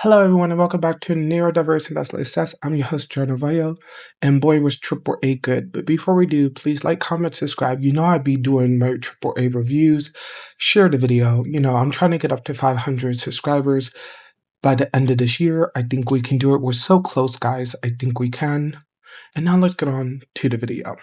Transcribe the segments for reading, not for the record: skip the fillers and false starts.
Hello, everyone, and welcome back to Neurodiverse and Best Assess. I'm your host, John Arroyo, and boy, was AAA good. But before we do, please like, comment, subscribe. You know I'd be doing my AAA reviews. Share the video. I'm trying to get up to 500 subscribers by the end of this year. I think we can do it. We're so close, guys. I think we can. And now let's get on to the video.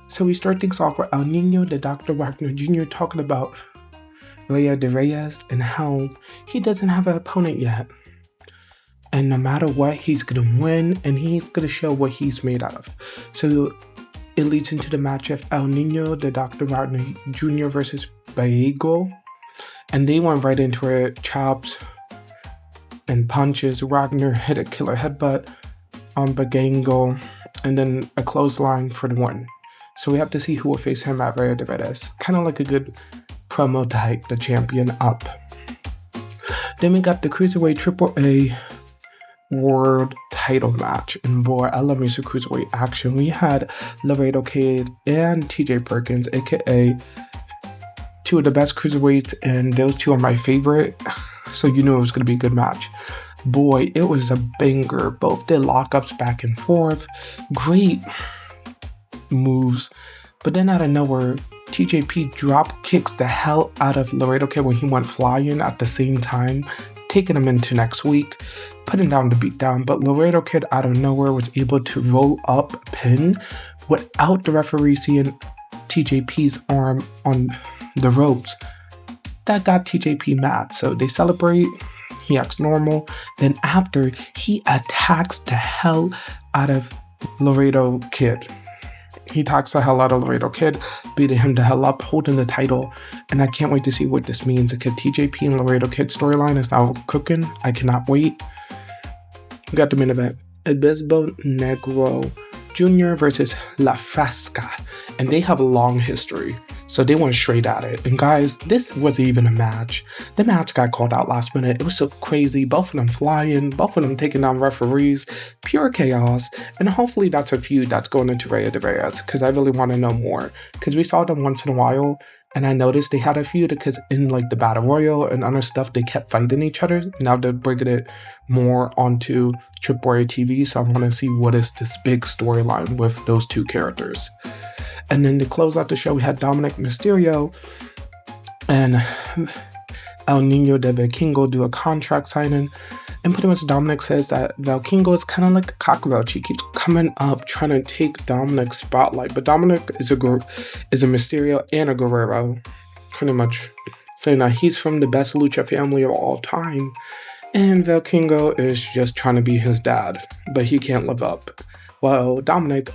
So we start things off with El Nino de Dr. Wagner Jr. talking about Rey de Reyes and how he doesn't have an opponent yet. And no matter what, he's going to win and he's going to show what he's made out of. So it leads into the match of El Nino de Dr. Wagner Jr. versus Belcegor. And they went right into it, chops and punches. Wagner hit a killer headbutt on Belcegor and then a clothesline for the win. So we have to see who will face him at Rey de Reyes. Kind of like a good promo to hype the champion up. Then we got the Cruiserweight AAA World title match. And boy, I love me some Cruiserweight action. We had Laredo Kid and TJ Perkins, aka two of the best Cruiserweights, and those two are my favorite. So you knew it was going to be a good match. Boy, it was a banger. Both did lockups back and forth. Great moves, but then out of nowhere, TJP drop kicks the hell out of Laredo Kid when he went flying at the same time, taking him into next week, putting down the beatdown. But Laredo Kid out of nowhere was able to roll up a pin without the referee seeing TJP's arm on the ropes. That got TJP mad, so they celebrate. He acts normal. Then after, he attacks the hell out of Laredo Kid. He attacks the hell out of Laredo Kid, beating him the hell up, holding the title, and I can't wait to see what this means. The TJP and Laredo Kid storyline is now cooking. I cannot wait. We got the main event. Abismo Negro Jr. versus La Fiscal, and they have a long history, so they went straight at it. And guys, this wasn't even a match. The match got called out last minute. It was so crazy. Both of them flying, both of them taking down referees, pure chaos. And hopefully that's a feud that's going into Rey de Reyes, because I really want to know more. Because we saw them once in a while, and I noticed they had a feud because in like the Battle Royal and other stuff, they kept fighting each other. Now they're bringing it more onto AAA TV, so I want to see what is this big storyline with those two characters. And then to close out the show, we had Dominik Mysterio and El Nino de Vikingo do a contract signing. And pretty much Dominik says that Vikingo is kind of like a cockroach. He keeps coming up trying to take Dominik's spotlight. But Dominik is a Mysterio and a Guerrero. Pretty much saying that he's from the best Lucha family of all time. And Vikingo is just trying to be his dad. But he can't live up. Well, Dominik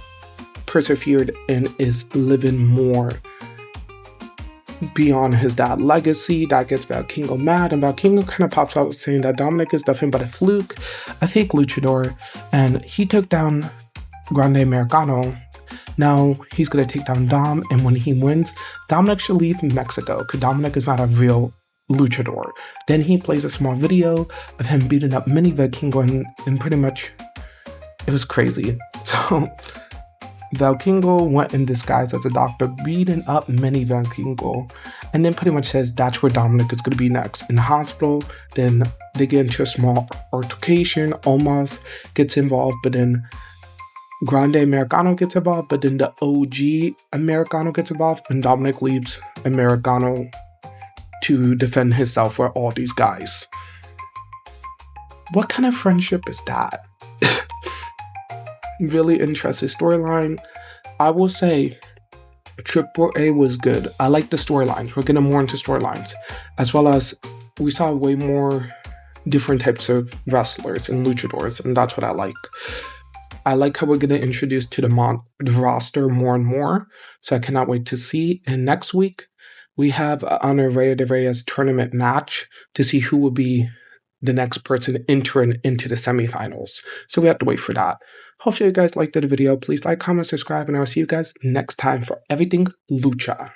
persevered and is living more beyond his dad legacy. That gets Vikingo mad, and Vikingo kind of pops out saying that Dominik is nothing but a fluke, a fake luchador, and he took down Grande Americano. Now he's going to take down Dom, and when he wins, Dominik should leave Mexico because Dominik is not a real luchador. Then he plays a small video of him beating up mini Vikingo, and pretty much it was crazy. So Vikingo went in disguise as a doctor, beating up many Vikingo, and then pretty much says that's where Dominik is going to be next, in the hospital. Then they get into a small altercation. Omos gets involved, but then Grande Americano gets involved, but then the OG Americano gets involved, and Dominik leaves Americano to defend himself for all these guys. What kind of friendship is that? Really interesting storyline. I will say AAA was good. I like the storylines. We're getting more into storylines, as well as we saw way more different types of wrestlers and luchadors, and that's what I like. I like how we're going to introduce to the roster more and more, so I cannot wait to see. And next week, we have on a Rey de Reyes tournament match to see who will be the next person entering into the semifinals. So we have to wait for that. Hopefully you guys liked the video. Please like, comment, subscribe, and I'll see you guys next time for everything Lucha.